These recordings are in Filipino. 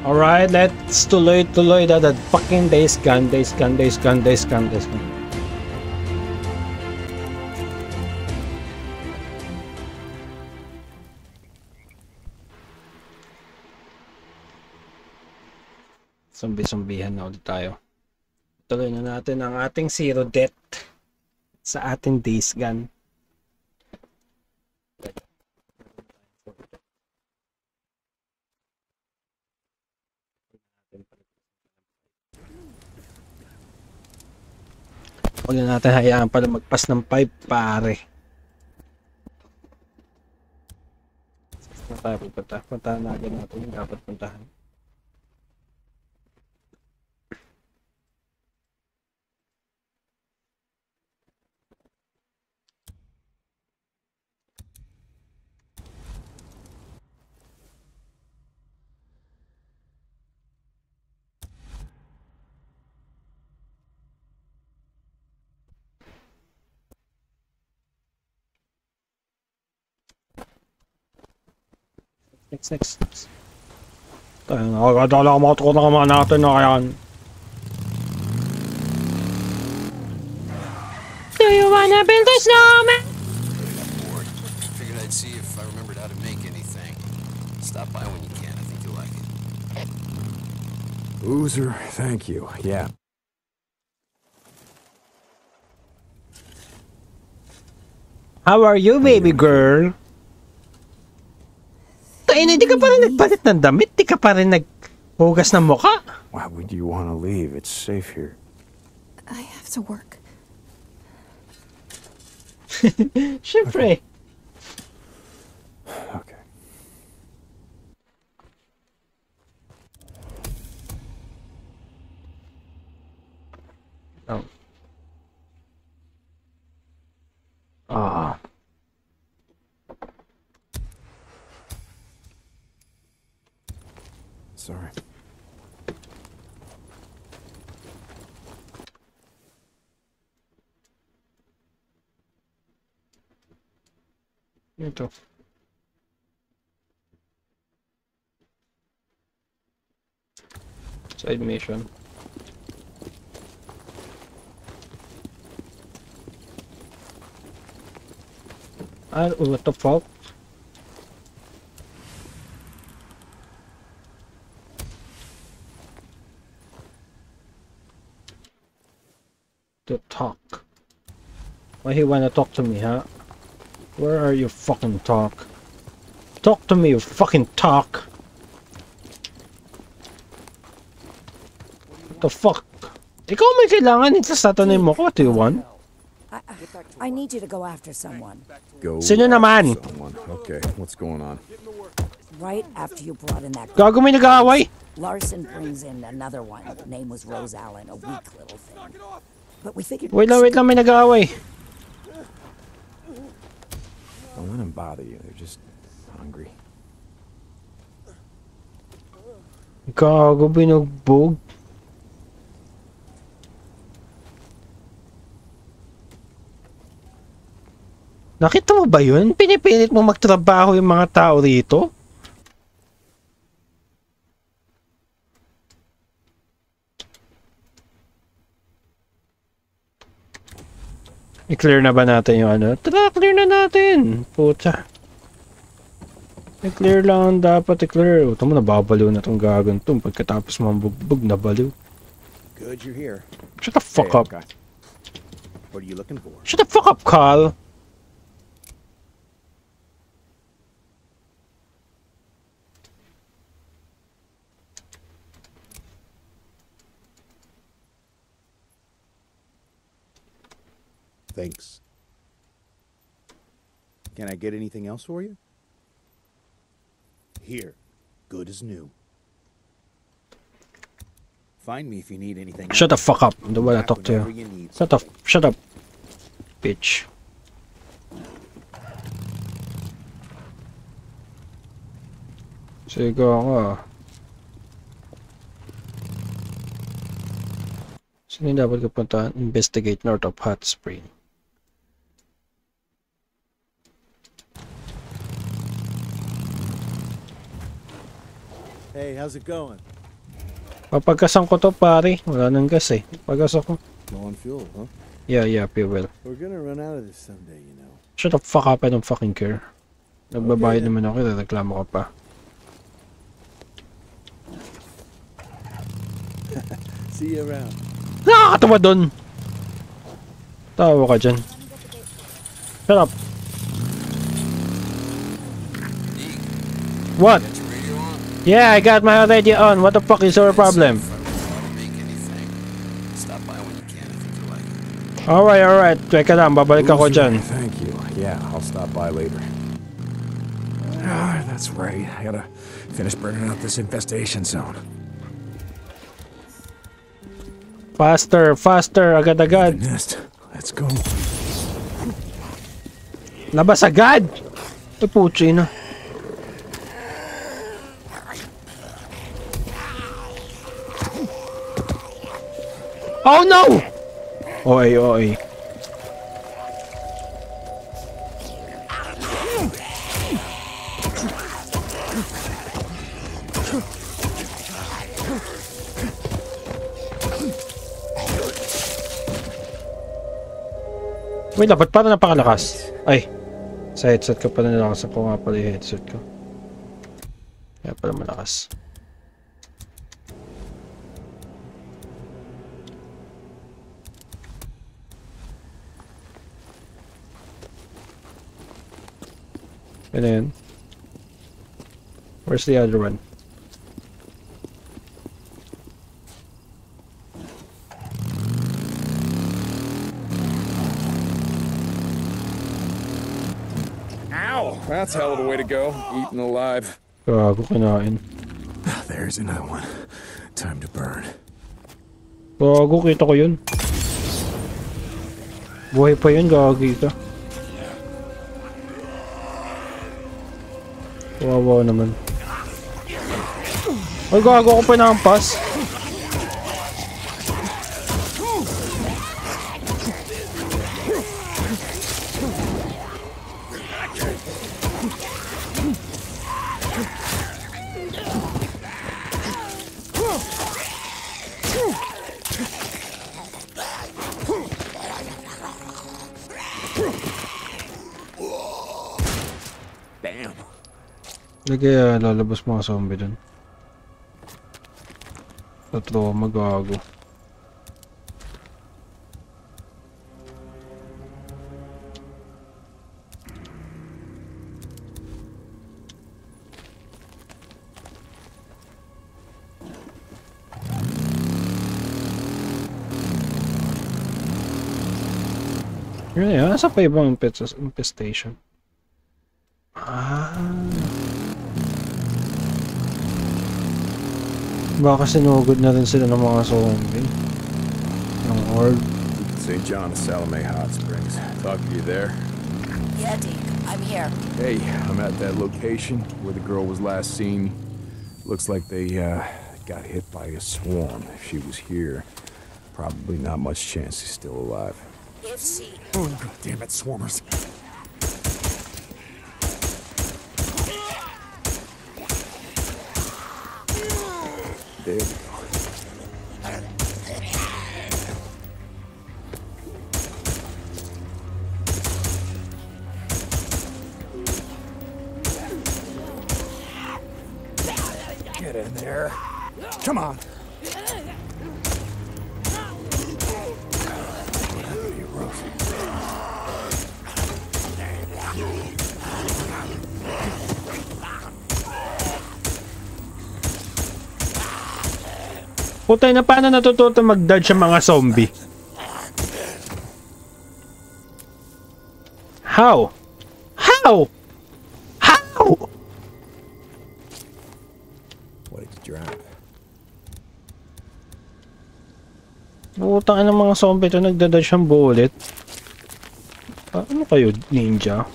Alright, let's tuloy that fucking days gone. Zombie-zombihan na ulit tayo. Tuloy na natin ang ating zero death sa ating days gone. Huwag na natin hayaan pala magpas ng 5 pare. Saan tayo pupunta? Puntahan na agad natin yung dapat puntahan. Next. Tayo na, nakadalamat ko na naman natin na kaya. Do you wanna build a snowman? Figured I'd see if I remembered how to make anything. Stop by when you can, I think you'll like it. Boozer, thank you, yeah. How are you, baby girl? Hindi ka pa rin nagpalit ng damit, di ka pa rin naghugas ng mukha. Why would you want to leave? It's safe here. I have to work. Siyempre. Okay. Oh. Ah. Sorry. Ito. Side mission. What the fuck? To talk. Why he wanna talk to me, huh? Where are you fucking talk? Talk to me, you fucking talk! What the fuck? Ikaw may kailangan ito sa tanay mo ko. What do you want? I need you to go after someone. Go. Sino naman? Someone. Okay, what's going on? Right after you brought in that Gago may nag-aaway? Larson brings in another one. Name was Rose Allen, a weak little thing. But we figured... Wait lang, may nag-aaway. Don't let them bother you. They're just hungry. Gago, binugbog. Nakita mo ba yun? Pinipilit mo magtrabaho yung mga tao rito? I-clear na ba natin yung ano? Tara, clear na natin! Puta. I-clear lang dapat i-clear. Ito mo, nababaliw na tong gagon to. Pagkatapos mambugbog, nabaliw. Good, you're here. Shut the fuck up. Okay. What are you looking for? Shut the fuck up, Carl! Thanks. Can I get anything else for you? Here. Good as new. Find me if you need anything. Shut the fuck up. I don't wanna talk to you. Shut up. Bitch. Sige ako. Saan yung dapat kapuntahan? Investigate north of Hot Spring. Hey, how's it going? Papagkasan ko to, pare. Wala nang gas eh. Pagkas ako. Low on fuel, huh? Yeah, fuel. We're gonna run out of this someday, you know. Shut the fuck up, I don't fucking care. Nagbabayad Okay, naman ako, reklamo ka pa. See you around. Nakakatawa dun! Tawa ka dyan. Shut up! What? Got your radio on? Yeah, I got my radio on. What the fuck is your problem? See if I remember how to make anything. Stop by when you can. I think you'll like it. Alright. Teka lang, babalik ako dyan. Thank you. Yeah, I'll stop by later. Ah, that's right. I gotta finish burning out this infestation zone. Faster, agad-agad. Nest. Let's go. Labas agad! Ay, putsi na. Oh no! OA. Wait, dapat para napakalakas. Ay, sa headset ko pala nalakas ako nga pala yung headset ko. Kaya pala malakas. And then, where's the other one? Ow! That's hell of a way to go. Eaten alive. Gago, kinain. There's another one. Time to burn. Gago, kita ko yun. Buhay pa yun, gagi ka. Wawa naman. Ay, gago ko pa naampas. Damn. Kaya lalabas mga zombie dun. Tatlo, magago. Yun yan, nasa pa ibang infestation. Baka sinugod na rin sila ng mga zombie. Ng horde. St. John of Salome Hot Springs. Talk to you there. Yeah, Deke, I'm here. Hey, I'm at that location where the girl was last seen. Looks like they got hit by a swarm. If she was here, probably not much chance she's still alive. If she... Oh, God damn it, swarmers. There we go. Get in there. Come on. Putay na, paano natututo mag-dodge ang mga zombie? How? How? How? What did you drop? Putang ng mga zombie ito, nagdadodge ang bullet. Ano kayo? Ninja?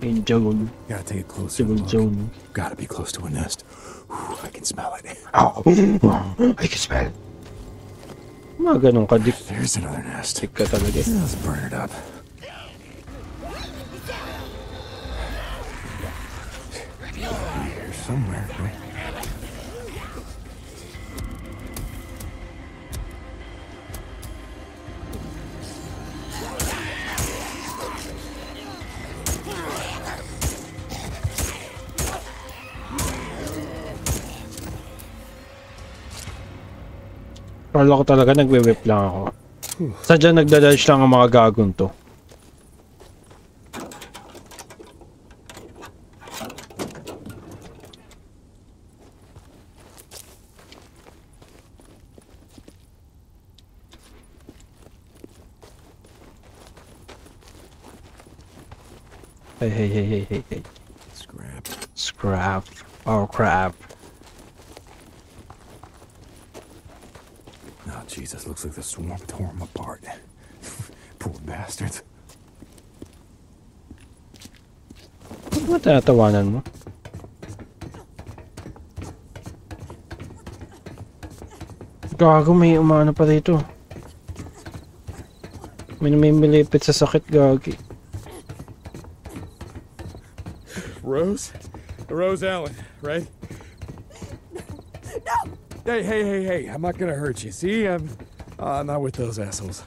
Ninja gun. Gotta take a closer Civil look. zone. Gotta be close to a nest. Whew, I can smell it. Oh, I can smell. Mga ganun ka, dik. There's another nest. Dik ka talaga. Let's burn it up. Here somewhere. Kala ko talaga nagwe-whip lang ako. Sadya nagdadodge lang ang mga gagong to. Hey. Scrap. Scrap. Oh, crap. Oh, Jesus, looks like the swarm tore him apart. Poor bastards. Ano tinatawanan mo? Gago, may umano pa dito. May namimilipit sa sakit, gagi. Rose Allen, right? No! Hey, I'm not gonna hurt you. See, I'm not with those assholes.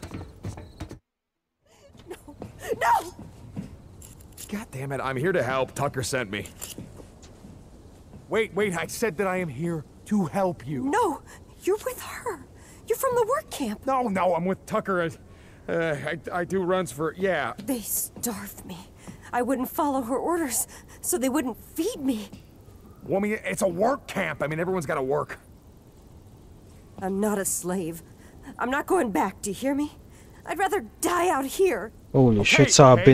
No! God damn it, I'm here to help. Tucker sent me. Wait, I said that I am here to help you. No, you're with her. You're from the work camp. No, I'm with Tucker. I do runs for, yeah. They starved me. I wouldn't follow her orders, so they wouldn't feed me. Well, I mean, it's a work camp. I mean, everyone's gotta work. I'm not a slave. I'm not going back, do you hear me? I'd rather die out here. Holy Okay, shit, sabi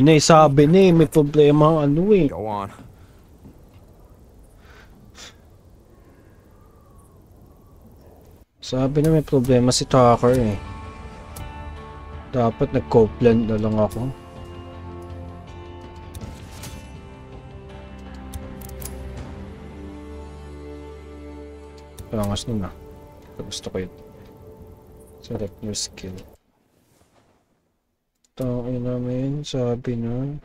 ni, may problema ang ano eh. Go on. Sabi na may problema si Tucker eh. Dapat nag-Copeland na lang ako. Pangas nun ah. Gusto ko yun. Select new skill. Tangin namin, sabi na.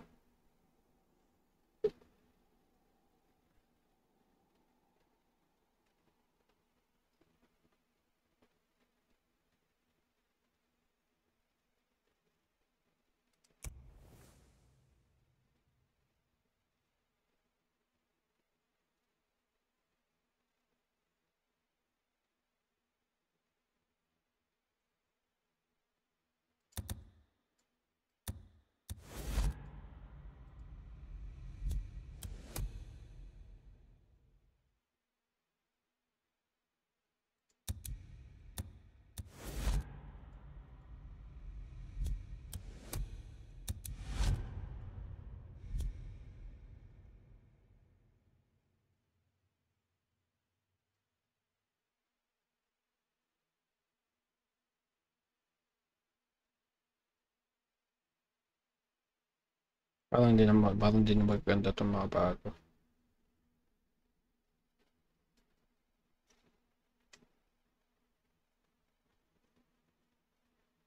Parang di na maganda itong mga bago.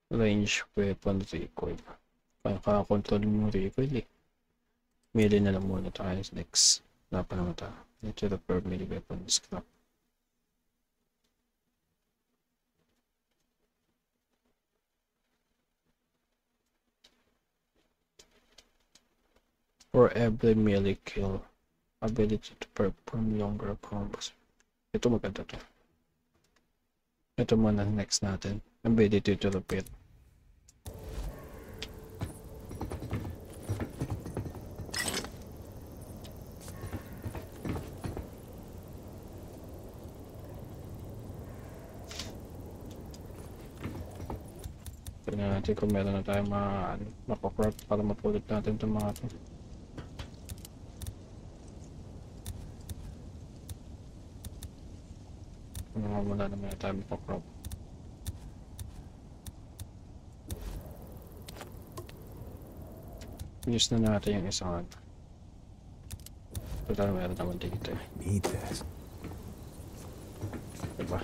Range weapon recoil. Kakakontrol mo recoil eh. Melee na lang muna tayo next. Napa naman tayo. Ito the per melee weapon scrap. For every melee kill, ability to perform longer combos. Ito maganda to. Ito muna next natin. Ability to repeat. Tingnan natin kung meron na tayong mapaproport para mapulot natin itong mga to. Wala naman na tayo mapaproport. Use na natin yung isang ano. Wala meron naman dito eh. Need this. Diba?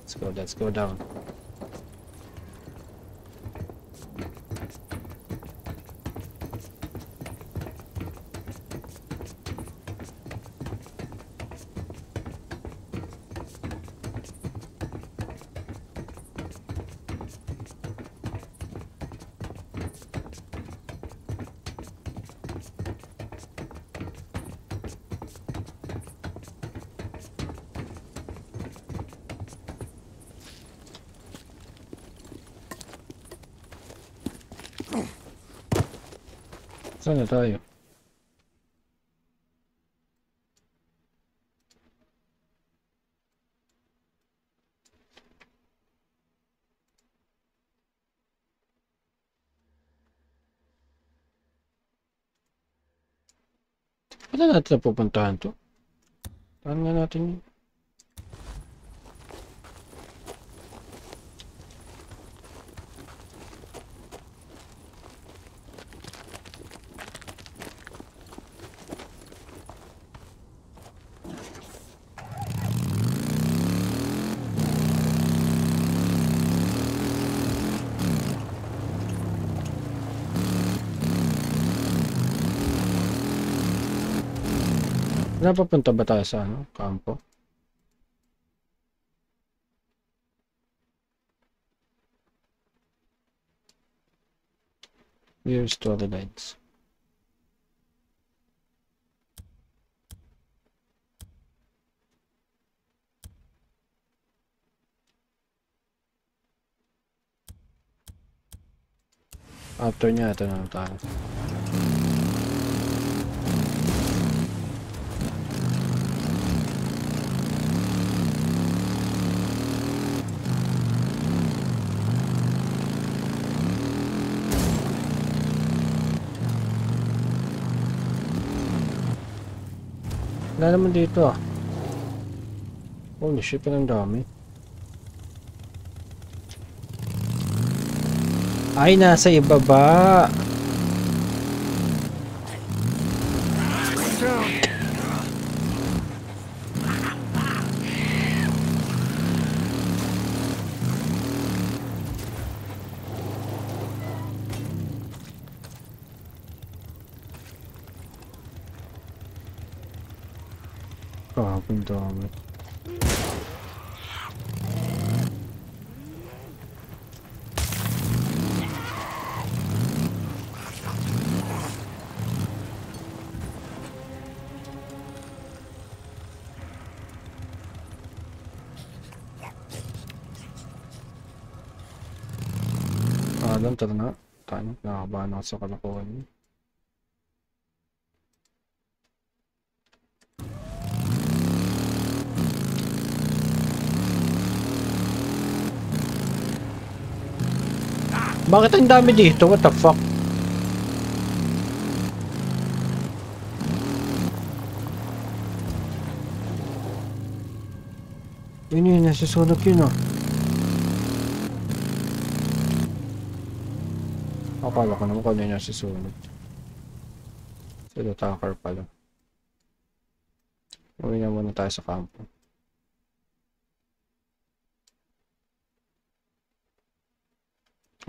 Let's go down. Saan na tayo? Wala natin na pupuntahan to. Saan nga natin yun? Napapunta ba tayo sa ano? Kampo? Here's to the lights. After niya, ito na tayo. Wala naman dito ah. Holy shit, ang dami. Ay, nasa ibaba. Ang dami. Alam, tara na. Tayo, nakakabahan ako sa kalokohan niya. Bakit ang dami dito? What the fuck? Yun, nasusunog yun oh. Akala ko naman kung ano yung nasusunog. Sila attacker pala. Uwi na muna tayo sa kampo.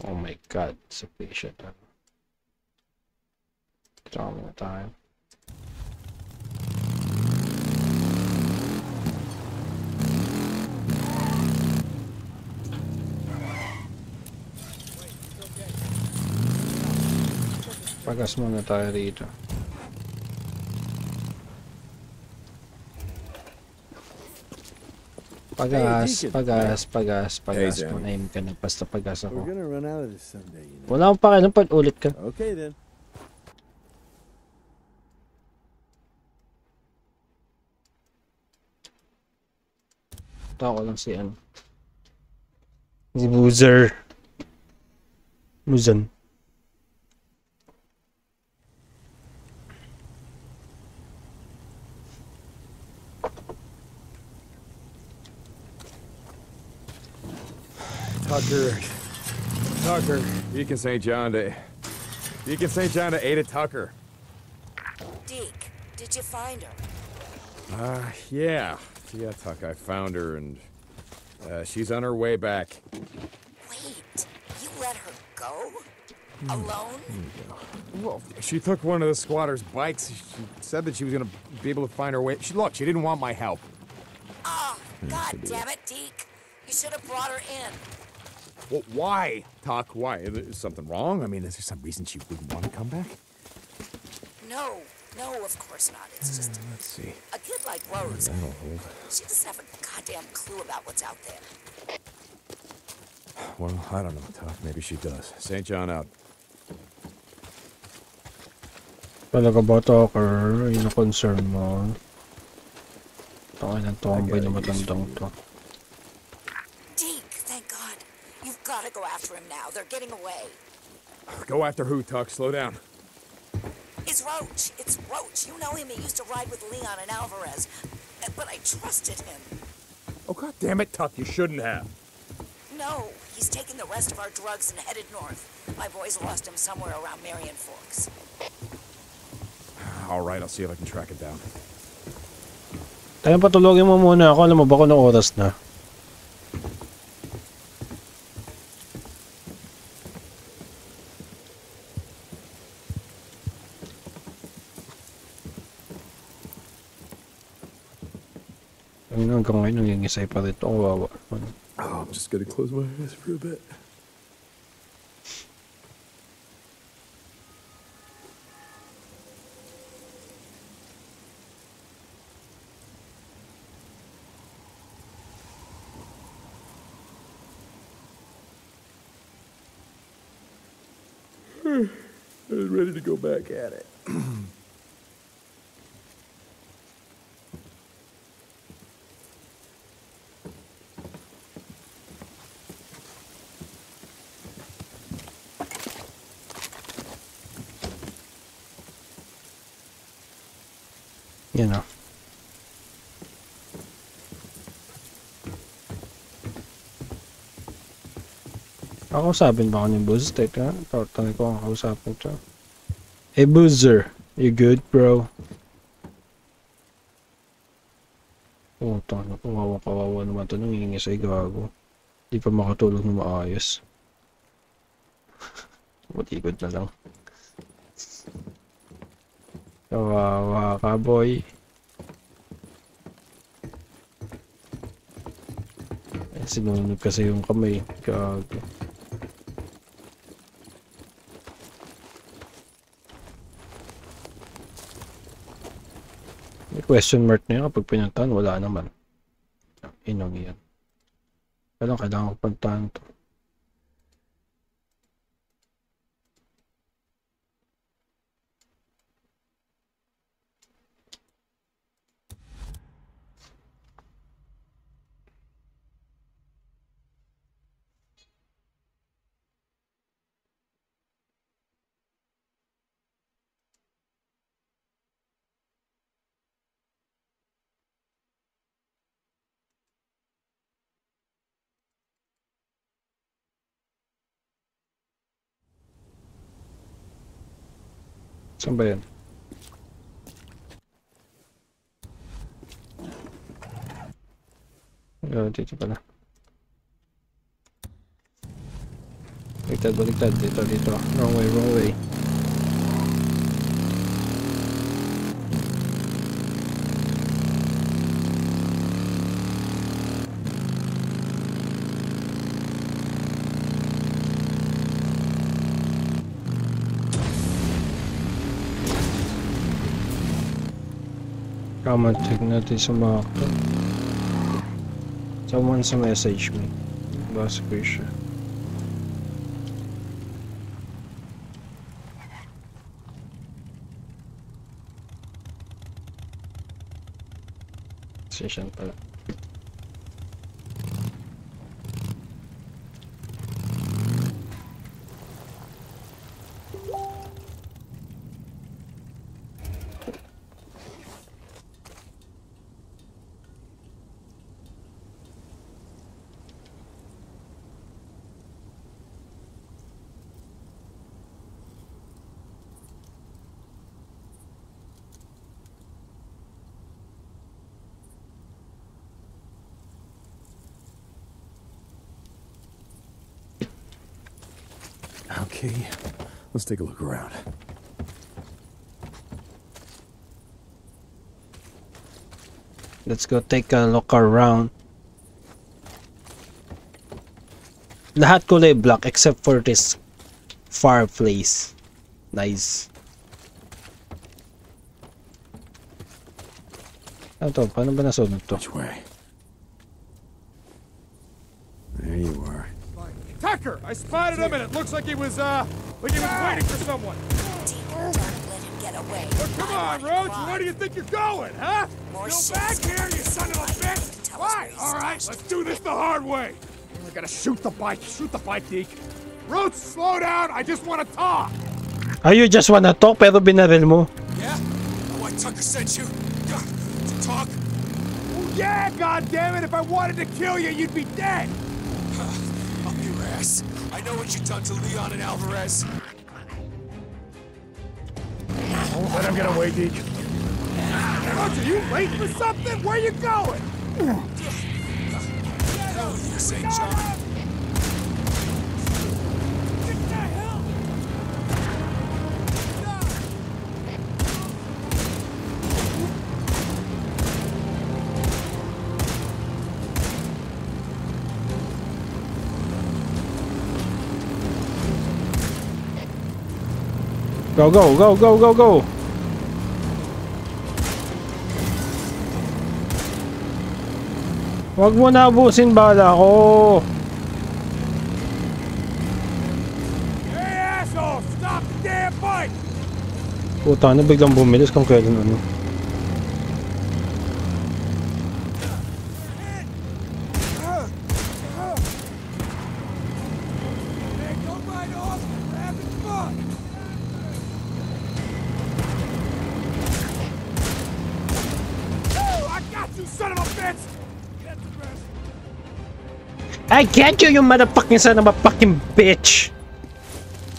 Oh my god, sa patient. Drama na tayo. Pagas muna tayo rito. Pagas. Manahimik ka na. Basta pagas ako. Wala akong pakialam pag ulit ka. Okay then. Tawa ko lang si ano. Si Boozer. Muzan. Tucker, Deacon St. John to Ada Tucker. Deke, did you find her? Yeah, Tuck, I found her and she's on her way back. Wait, you let her go? Alone? Well, she took one of the squatters' bikes. She said that she was gonna be able to find her way. She didn't want my help. Ah, God damn it, Deke. You should have brought her in. Well, why, Tuck? Why? Is something wrong? I mean, is there some reason she wouldn't want to come back? No, of course not. It's just Let's see. a kid like Rose. That'll hold. She doesn't have a goddamn clue about what's out there. Well, I don't know, Tuck. Maybe she does. St. John out. Talaga ba, Talker? Yun ang concern mo. Tangay ng tomboy na matandang to. Deke, thank God. You've got to go after him now. They're getting away. Go after who, Tuck? Slow down. It's Roach. It's Roach. You know him. He used to ride with Leon and Alvarez. But I trusted him. Oh, God damn it, Tuck. You shouldn't have. No, he's taken the rest of our drugs and headed north. My boys lost him somewhere around Marion Forks. All right, I'll see if I can track it down. Tayo patulogin mo muna ako. Alam mo ba kung anong oras na? Hanggang ngayon nangingisay pa rin ito. Kawawa. Oh, I'm just gonna close my eyes for a bit. I was ready to go back at it. You know. Kausapin ba ako ni Booz? Teka, tanong ko ang kausapin to. Hey Boozer, you good bro? Oh, tanong ko, kawawa naman to nung hihingi sa'yo, gago. Di pa makatulog na maayos. Matikod na lang. Kawawa ka boy. Sinunod kasi yung kamay, gago. May question mark na yun kapag pinuntahan, wala naman. Inong yan. Kailangan ko puntahan to. Saan ba yan? Dito pala. Baliktad. Dito. Wrong way. Comment natin sa mga to. Someone's message me. Basta ko siya. Session pala. Okay, let's take a look around. Let's go take a look around. Lahat kulay black except for this fireplace. Nice. Ano to? Paano ba nasunod to? Which way? There you are. Tucker! I spotted him and it looks like he was waiting for someone. Deke, don't let him get way. Come on, Roach, where do you think you're going, huh? More Still shit. back here, you son of a bitch! Tell us where Fine, he's all right, stashed. let's do this the hard way. I gotta shoot the bike, Deke. Roach, slow down, I just want to talk. You just wanna talk pero binaril mo. Yeah? Why Tucker sent you? To talk? Yeah, goddammit, if I wanted to kill you, you'd be dead. Up your ass. I know what you done to Leon and Alvarez. Don't let him get away, Deke. Roach, are you late for something? Where you going? Hell, you St. John. Get the hell! Go, go, go, go, go, go! Wag mo na abusin bala ko! Hey, asshole! Stop the damn bike! Puta na, biglang bumilis kung kailan ano. Hey, don't ride off! We're having fun! Oh, I got you, son of a bitch! Get the rest. I get you, you motherfucking son of a fucking bitch!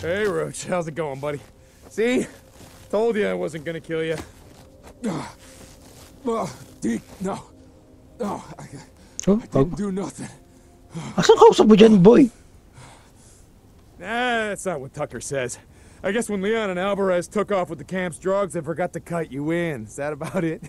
Hey, Roach, how's it going, buddy? See? Told you I wasn't gonna kill you. Deke, no. No, I didn't do nothing. Asan kausap mo dyan, boy? Nah, that's not what Tucker says. I guess when Leon and Alvarez took off with the camp's drugs, they forgot to cut you in. Is that about it?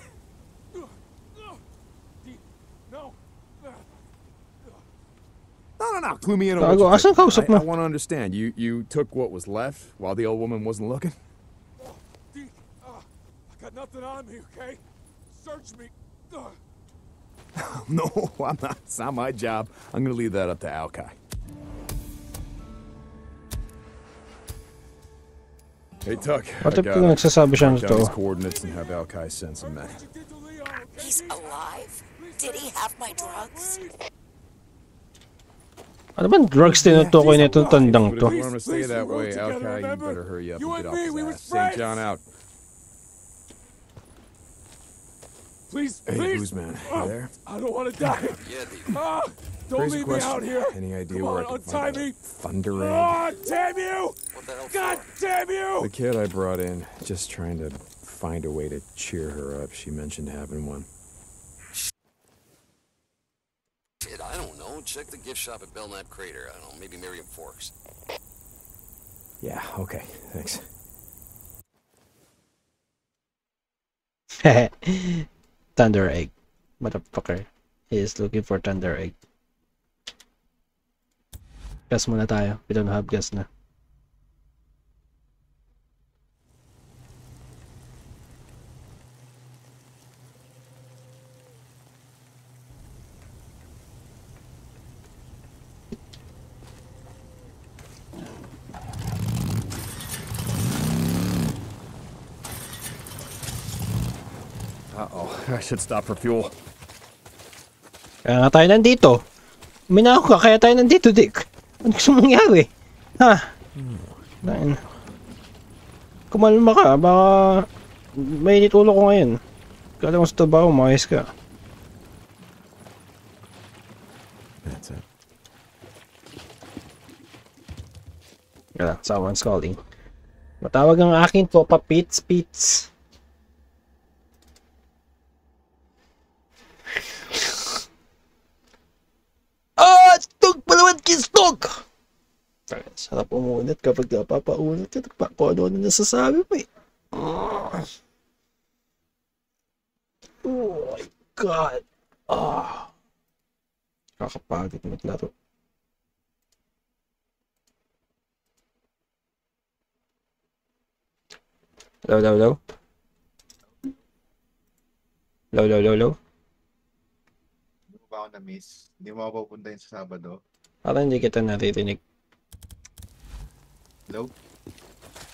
No, clue me in on what you Asan did. kausap I mo? want to understand. You took what was left while the old woman wasn't looking? Deke, I got nothing on me, okay? Search me. No, I'm not. It's not my job. I'm gonna leave that up to Alkai. Hey, Tuck. What if nagsasabi siya ng Mark down his totoo? coordinates and have Alkai send some men. He's alive? Did he have my drugs? Ano bang drugs tinutukoy na itong tandang But to? if you want him to stay that way, together, Alkai, you remember? better hurry up You and and get me, off we his were ass. St. John friends. out. Please, Hey, please. Guzman, you there? I don't want to die. Yeah, the Don't Crazy leave me question. out here. Any idea Come where on, I can find untie me. a thunder ring? Oh, damn you! what the hell God for? damn you! The kid I brought in, just trying to find a way to cheer her up. She mentioned having one. Shit, I don't know. Check the gift shop at Belknap Crater. I don't know, maybe Miriam Forks. Yeah, okay, thanks. Thunder egg. Motherfucker. He is looking for thunder egg. Gas muna tayo. We don't have gas na. Uh-oh, I should stop for fuel. Kaya nga tayo nandito. Minako ka, kaya tayo nandito, Dick. Ano gusto mong mangyari? Ha? Nain. Kumalma ka, baka mainit ulo ko ngayon. Kala mo sa trabaho, maayos ka. That's it. Kaya, someone's calling. Matawag ang akin po, Pits. Stog! Palawan kay Stog! Sarap umunit kapag napapaunit ka. Kung ano-ano nasasabi mo eh. Oh my God. Kakapagod maglaro. Hello? Hello? Hindi mo ba ako na-miss? Hindi mo ako pupuntahin sa Sabado? Parang hindi kita naririnig. Hello?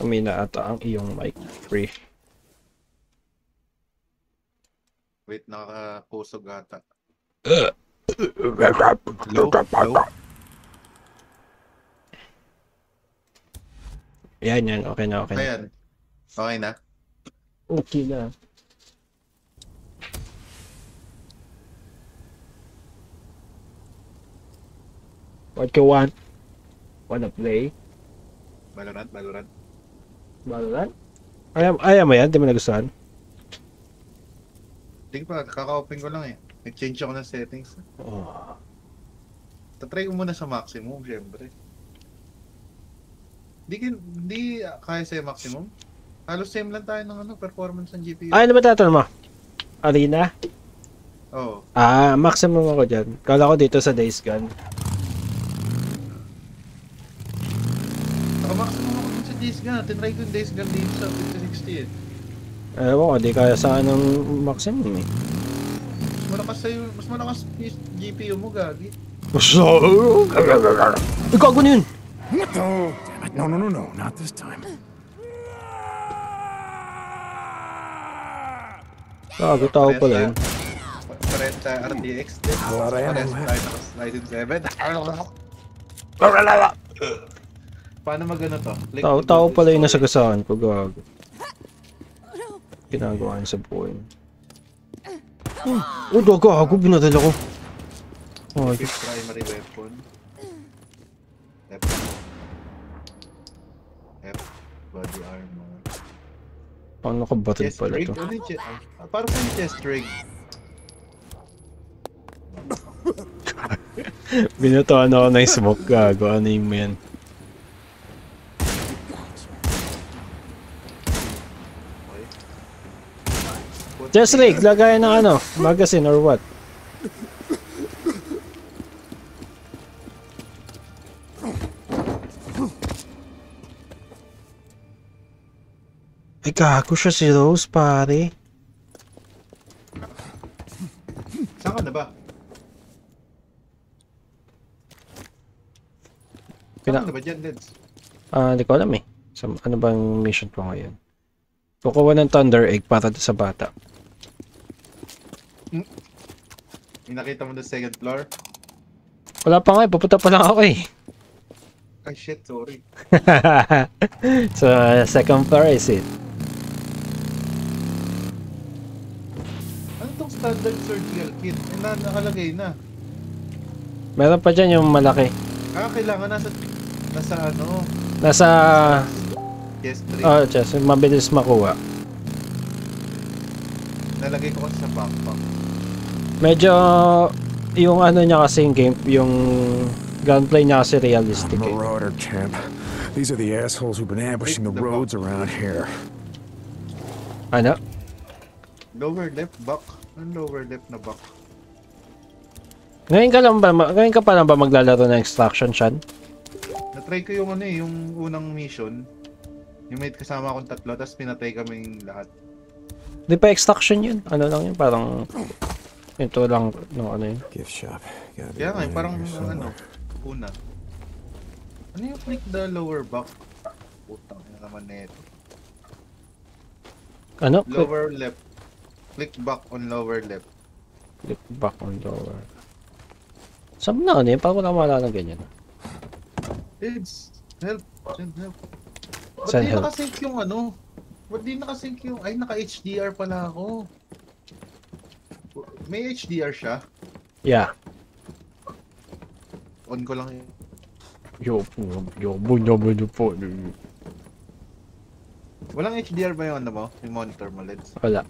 Umina ata ang iyong mic. Free. Wait, nakapusog ata. Uh. Low? Low? Yan. Okay na. Ayan. Okay na? Okay na. What you want? Wanna play? Valorant? Valorant? Ayaw mo yan? Di mo nagustuhan? Hindi pa, kaka-open ko lang eh. Nag-change ako ng settings. Oh. Tatry ko muna sa maximum, syempre. Hindi kaya sa maximum. Halos same lang tayo ng performance ng GPU. Ano ba tatanong mo? Arena? Oo. Maximum ako dyan. Kala ko dito sa Days Gone. Naka-maximum ako dun sa Days Gone. Tinry ko yung Days Gone dito sa 5060 eh. Ewan ko, di kaya sa anong maximum eh. Mas malakas yung GPU mo, gagi. Ikaw na yun! No, not this time. Gago, tao pala yun. Parehas tayo RTX din. Wala yan. Parehas tayo naka-Ryzen 7. Paano magano to? Tao pala yung nasagasaan ko, gago. Ginagawa niya sa buhay. Oh, gago, binadala ko. Oh, Fifth primary weapon. F. Body armor. paano nakabatid Chest pala rig? to? Ano yung parang pa yung chest rig. Binutuan ako ng smoke, gago. Ano yung yan? Chest rig, lagayan ng ano, magazine or what? Ay, gago siya si Rose, pare. Saan ka na ba? Saan ka na ba dyan, Leds? Hindi ko alam eh. Ano bang mission ko ngayon? Kukuha ng Thunder Egg para sa bata. Yung nakita mo na second floor? Wala pa nga eh, pupunta pa lang ako eh. Ay shit, sorry. So, second floor is it? Ano tong standard surgical kit? Eh, nakalagay na. Meron pa dyan yung malaki. Kailangan nasa ano? Nasa... Chest rig. Oh, chest. Mabilis makuha. Nalagay ko kasi sa backpack. Medyo... Yung ano niya kasi yung game, yung gunplay niya kasi realistic eh. Marauder camp. These are the assholes who've been ambushing the roads around here. Ano? Lower left back. Ano lower left na back? Ngayon ka pa lang ba maglalaro ng Extraction, Sean? Na-try ko yung ano eh, yung unang mission. Yung may kasama akong tatlo, tapos pinatay kaming lahat. Di pa Extraction yun. Ano lang yun, parang... Ito lang, no, ano yun. Gift shop. Kaya nga, parang ano, una. Ano yung click the lower back? Putang ina naman na ito. Ano? Lower left. Click back on lower left. Click back on lower. Saan na ano yun? Parang wala maalala ng ganyan. It's help. Send help. Ba't Send di help. nakasync yung ano? Ba't di nakasync yung... Ay, naka-HDR pala ako. May HDR siya. Yeah. On ko lang yun. Walang HDR ba yung ano mo? Yung monitor mo, Leds? Wala.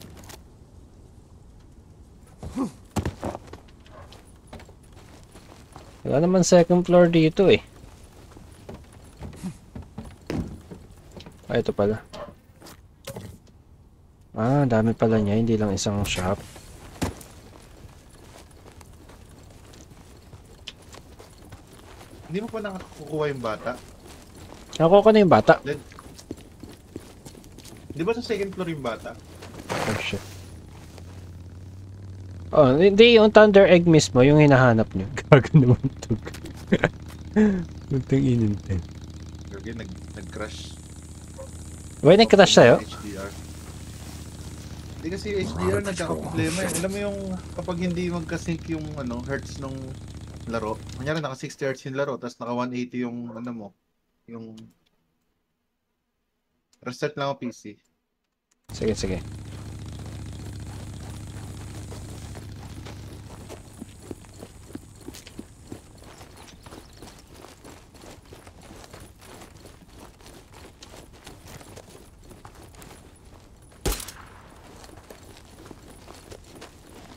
Wala naman second floor dito eh. Ah, ito pala. Ah, dami pala niya. Hindi lang isang shop. Hindi mo pa nakakukuha yung bata? Nakuha ko na yung bata. Di ba sa second floor yung bata? Oh shit. Oh, hindi yung Thunder Egg mismo, yung hinahanap niyo. Gago naman ito. Munting inintay. Gagi, nag-crash. Why nag-crash sa'yo? HDR. Hindi kasi yung HDR nagkakaproblema eh. Alam mo yung kapag hindi magkasync yung hertz nung laro. Kunyari naka 60 hertz yung laro, tapos naka 180 yung mo, yung restart lang ang PC. Sige, sige.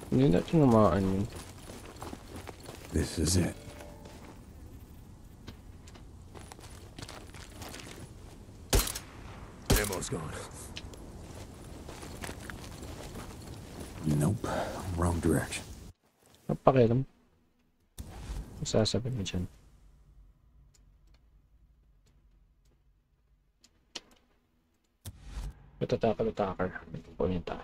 Hindi natin namaan yun. This is it. Ammo's gone. Nope. Wrong direction. Napakialam. Masasabi mo dyan. Lutakar. May kukunin tayo.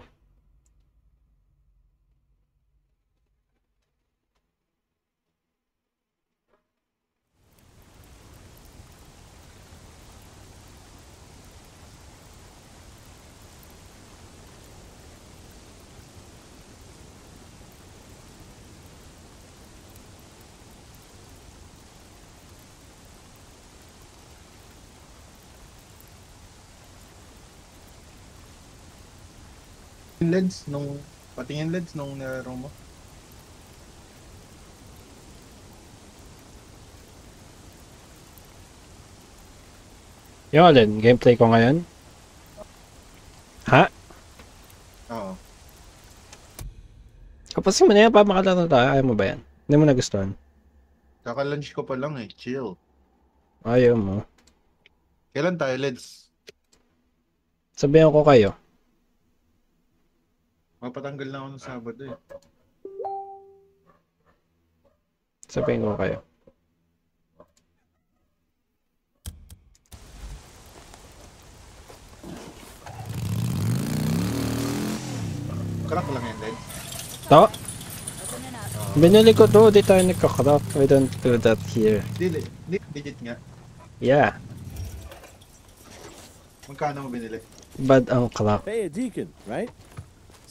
Yung lens nung patingin lens nung nilaro mo. Yung alin, gameplay ko ngayon? Ha? Oo. Kapasin mo na yan pa makalaro tayo. Ayaw mo ba yan? Hindi mo nagustuhan? Kaka-lunch ko pa lang eh. Chill. Ayaw mo. Kailan tayo, Leds? Sabihan ko kayo. Mapatanggal na ako ng Sabado eh. Sabihin ko kayo. Crack lang yan, Leds. To? Binili ko to. Di tayo nagkakrap. We don't do that here. Digit nga. Yeah. Magkano mo binili? Bad ang clock. Hey, a deacon, right?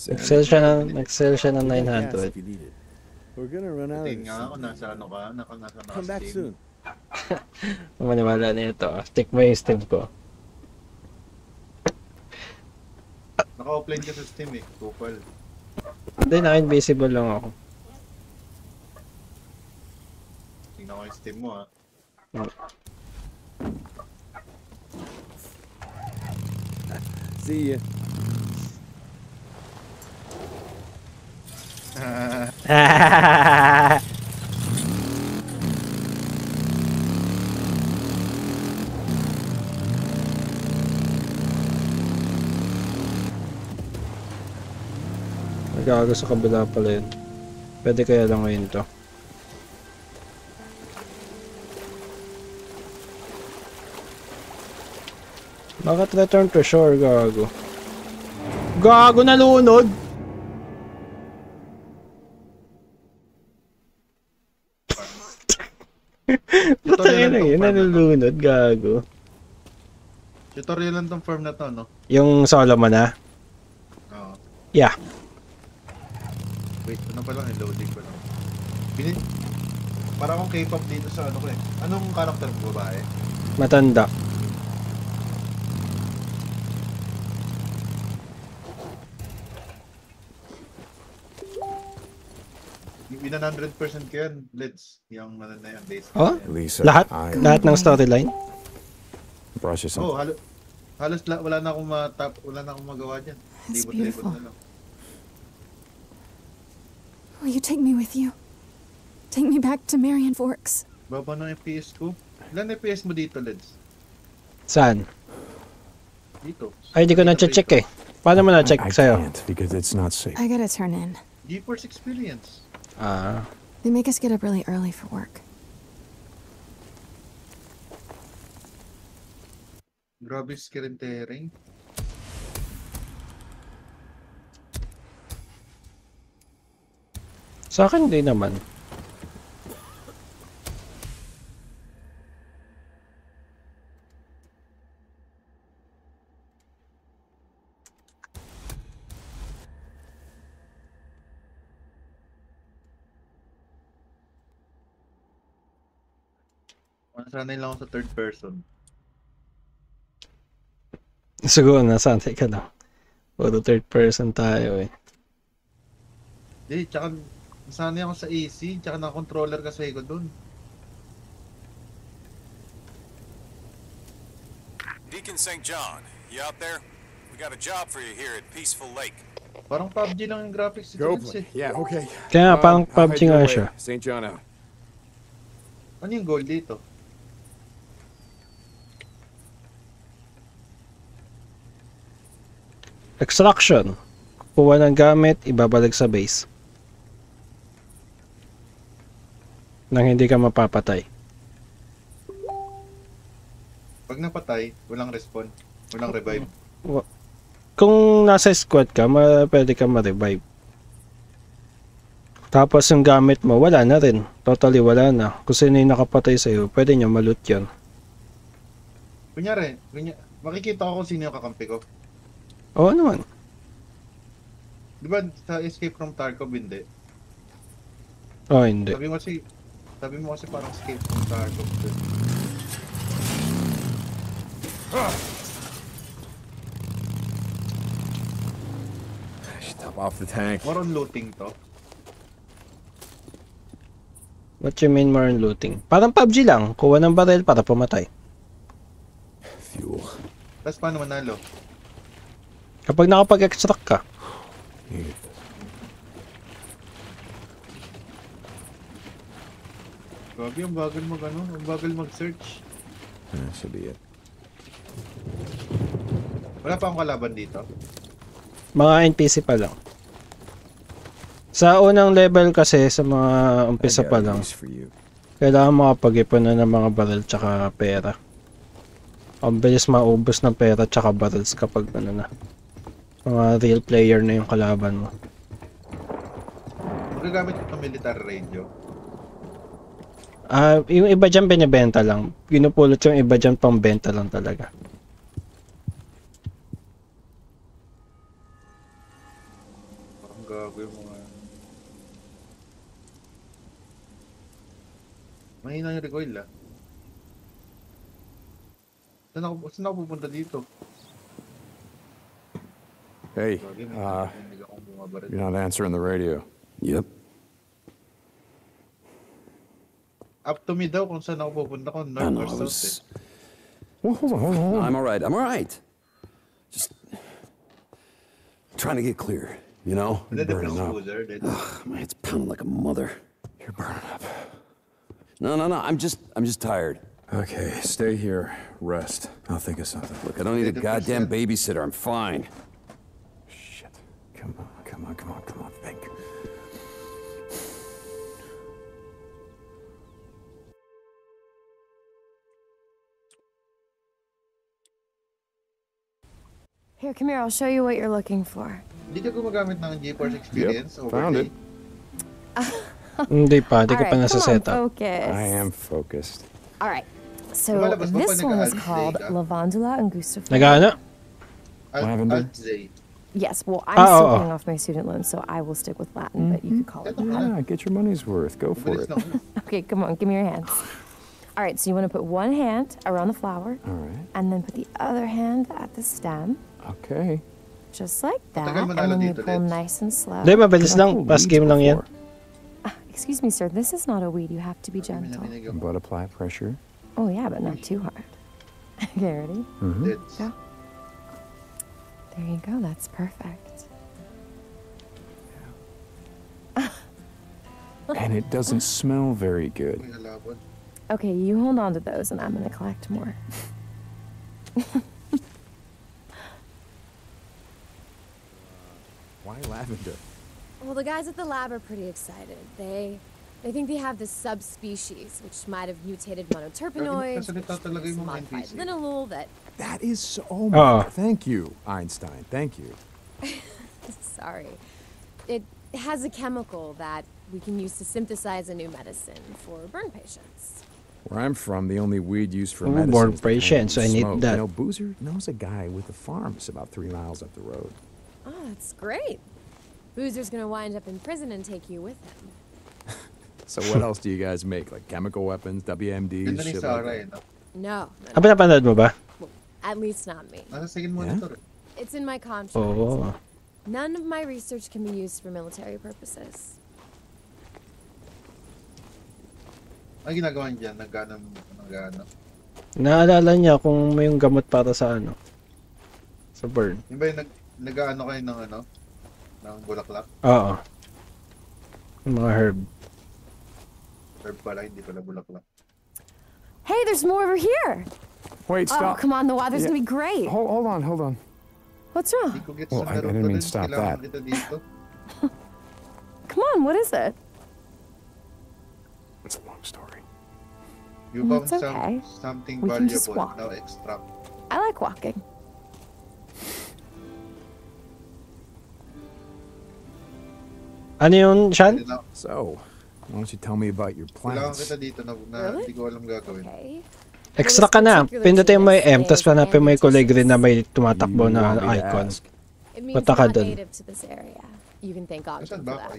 Nag-sell siya ng 900. If you need it. We're gonna run out of Tingin nga ako, nasa ano ka? Nasa Come back Steam. soon. Maniwala na ito. Stick mo yung Steam ko. Naka-offline ka sa Steam eh. Kupal. Hindi, naka-invisible lang ako. Tingnan ko yung Steam mo ha. See ya. Nagago sa kabila pala yun. Pwede kaya lang ngayon to. Bakit return to shore, gago? Gago, nalunod! Putangin na yun, nalulunod, gago. Tutorial lang tong farm na to, no? Yung solo mo na? Oo. Yeah. Wait, ano pa lang, loading ko lang. Para akong K-pop dito sa ano ko eh. Anong karakter mo, babae? Matanda. Yung 100% ko yan, Let's. Yung ano na yan, base. Oh? Lisa, Lahat? I Lahat ng storyline? brush you some. Oo, halos wala na akong magawa dyan. It's Libot-libot beautiful. na lang. Will you take me with you? Take me back to Marion Forks. Baba ng FPS ko. Ilan FPS mo dito, Leds? Saan? Dito. Ay, di ko na-check eh. Paano mo na-check I sa'yo? can't because it's not safe. I gotta turn in. GeForce Experience. Ah. They make us get up really early for work. Grabe screen tearing. Sa akin hindi naman. Sanay lang ako sa third person. Siguro nasanay ka lang. Puro third person tayo eh. Hindi, tsaka sanay ako sa AC, tsaka naka-controller kasi ko dun. Deacon St. John, you out there? We got a job for you here at Peaceful Lake. Parang PUBG lang yung graphics Go. difference eh. Yeah, okay. Kaya parang I'll PUBG head your nga way. siya. St. John out. Ano yung goal dito? Extraction. Kuha ng gamit, ibabalik sa base. Nang hindi ka mapapatay. Pag napatay, walang respawn. Walang revive. Kung nasa squad ka, pwede ka ma-revive. Tapos yung gamit mo, wala na rin. Totally wala na. Kung sino yung nakapatay sa'yo, pwede nyo ma-loot yun. Kunyari, makikita ko kung sino yung kakampi ko. Oo naman. Di ba sa Escape from Tarkov hindi? Oo, hindi. Sabi mo kasi parang Escape from Tarkov dun. Stop off the tank. More on looting to. What you mean more on looting? Parang PUBG lang. Kuha ng barrel para pumatay. Fuel. Tapos paano manalo? Kapag nakapag-extract ka. Grabe, ang bagal ang bagal mag-search. That should be it. Wala pa akong kalaban dito. Mga NPC pa lang. Sa unang level kasi, sa mga umpisa pa lang, kailangan makapag-ipon na ng mga barrel tsaka pera. Ang bilis maubos ng pera tsaka barrels kapag ano na. Mga real player na yung kalaban mo. Magagamit ko ng military radio. Yung iba dyan binibenta lang. Pinupulot yung iba dyan pang benta lang talaga. Parang gago yung mga... Mahina yung recoil ah. Saan ako pupunta dito? Hey, you're not answering the radio. Yep. Up to me daw kung saan ako pupunta ko. North or south eh. Well, hold on. No, I'm all right. Just trying to get clear, you know? Burning up. My head's pounding like a mother. You're burning up. No. I'm just tired. Okay, stay here. Rest. I'll think of something. Look, I don't need a goddamn babysitter. I'm fine. Shit. Come on. Think. Here, come here. I'll show you what you're looking for. Hindi ka gumagamit ng GeForce Experience Found it. Hindi pa. Hindi ka pa Alright, nasa come on, setup. focus. I am focused. All right. So this one is called Lavandula Angustifolia. Nagana? Altzay. Yes, well, I'm still oh. paying off my student loan, so I will stick with Latin, but you could call it that. Yeah, get your money's worth. Go for it. Okay, come on, give me your hands. All right, so you want to put one hand around the flower, All right. and then put the other hand at the stem, Okay. just like that, Tagal and manalo then you dito, pull Leds. nice and slow. Hindi, mabilis lang. Pass game lang yan. Excuse me, sir, this is not a weed. You have to be gentle. But apply pressure. Oh, yeah, but not too hard. Okay, ready? Mm-hmm. Go. There you go, that's perfect. And it doesn't smell very good. Okay, you hold on to those, and I'm gonna collect more. Why lavender? Well, the guys at the lab are pretty excited. They think they have this subspecies, which might have mutated monoterpenoids, which is modified linalool that... That is so... Oh, my, thank you, Einstein. Thank you. Sorry. It has a chemical that we can use to synthesize a new medicine for burn patients. Where I'm from, the only weed used for Ooh, medicine burn is the kind patients, you I need smoke. that. You know, Boozer knows a guy with a farm. It's about 3 miles up the road. Oh, that's great. Boozer's gonna wind up in prison and take you with him. So what else do you guys make? Like chemical weapons, WMDs, Ganda ni shit Sarah like eh, no? No, Ah, pinapanood mo ba? at least not me. Nasa second monitor eh. It's in my contract. Oo. None of my research can be used for military purposes. Ano ginagawa niya dyan? Nagano? Naalala niya kung may yung gamot para sa ano. Sa burn. Yung ba yung nag-ano kayo ng ano? Ng bulaklak? Oo. Yung mga herb. Herb pala, hindi pala bulaklak. Hey, there's more over here. Wait, Oh, stop. come on, the water's gonna be great. Hold on. What's wrong? Well, I didn't mean to stop that. Come on, what is it? It's a long story. You It's found okay. something We can just valuable. walk. Now extract. I like walking. Ano yun, Sean? So, why don't you tell me about your Kailangan plans? kita dito na hindi ko alam gagawin. Extra ka na. Pindutin mo yung M, tapos hanapin mo yung kulay green na may tumatakbo na icon. It means Punta ka not dun. native to this area. You can thank Ogden for that.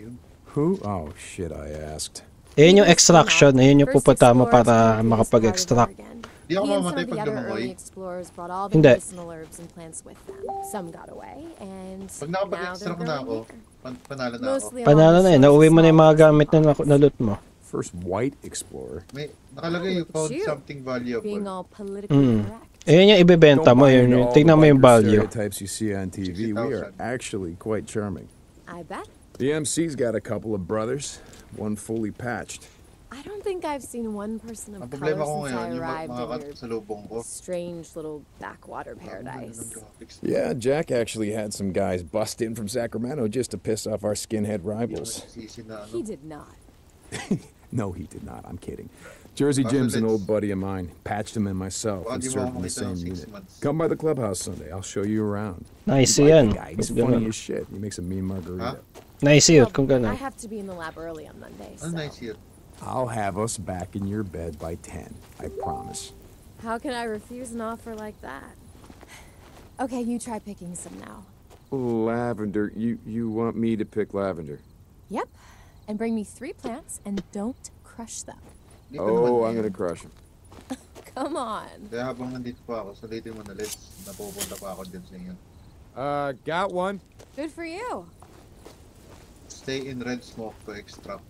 Who? Oh shit, I asked. Ayun yung extraction. Ayun yung pupunta mo para makapag-extract. Di ako He and some mamatay of the pag other lumangoy. early explorers brought all the Hindi. medicinal herbs and plants with them. Some got away, and Pag now they're nakapag-extract na very ako, here. panalo na ako. Mostly Panalo along na the eh. shores Nauwi of mo na yung small mga gamit na loot mo. First white explorer. May nakalagay you found you. something valuable. being all politically correct. Ayun yung ibebenta mo. Don't buy Yun, into yung, all tignan the mo yung biker value. stereotypes you see on TV. We are actually quite charming. I bet. The MC's got a couple of brothers, one fully patched. I don't think I've seen one person of Ang color problema ko since ngayon, I yung arrived mga in your salubong ko. strange little backwater paradise. Yeah, Jack actually had some guys bust in from Sacramento just to piss off our skinhead rivals. He did not. No, he did not. I'm kidding. Jersey Jim's an old buddy of mine. Patched him and myself. Baka We di mo served ako in the makita ng same 6 unit. months. Come by the clubhouse Sunday. I'll show you around. Nice You like yan. the guy. He's Mas ganun. funny as shit. He makes a mean margarita. Nice yun, kung I gano'n. have to be in the lab early on Monday, so nice yun? I'll have us back in your bed by 10. I promise. how can I refuse an offer like that? Okay, you try picking some now. Lavender. You want me to pick lavender? Yep, and bring me 3 plants and don't crush them. Oh, I'm gonna crush him. Come on. Kaya habang nandito pa ako, sulitin mo na let's napupunta pa ako dyan sa inyo. Got one. Good for you. Stay in red smoke to extract.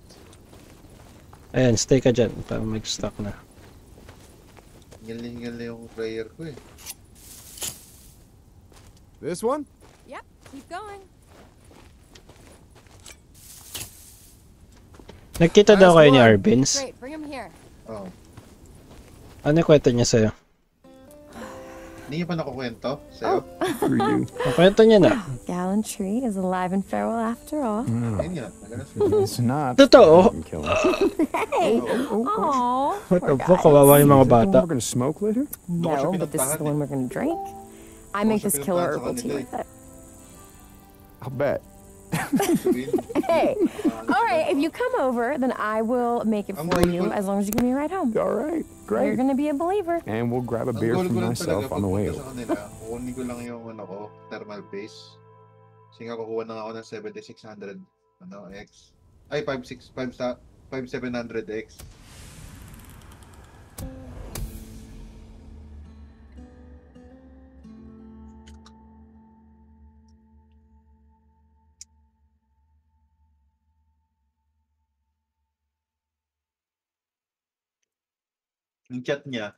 Ayan, stay ka dyan para mag-stock na. Ngalingal na yung prayer ko eh. This one? Yep, keep going. Nagkita daw kayo ni Arvins. Great, bring him here. Oh. Ano yung kwento niya sa'yo? Hindi niyo pa nakukwento sa'yo? For you. Ang kwento niya na. Gallantry is alive and farewell after all. Ayun nga. It's not. Totoo. Hey! Aww. What the fuck? Kawawa yung mga bata. We're gonna smoke later? No, but this is the one we're gonna drink. I make this killer herbal tea with it. I'll bet. Hey! Alright, if you come over, then I will make it for you as long as you give me a ride home. All right, You're great. gonna be a believer. And we'll grab a Ang beer goal from ko lang myself talaga on the way pagpunta over. sa kanila, kukunin ko lang yung ano ko, thermal base. Kasi nga kukuha na ako ng 7600 X. Ay, 5700X. Yung chat niya,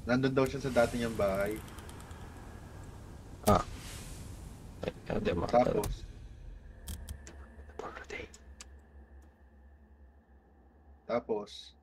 nandun daw siya sa dati niyang bahay. Ah. Tapos,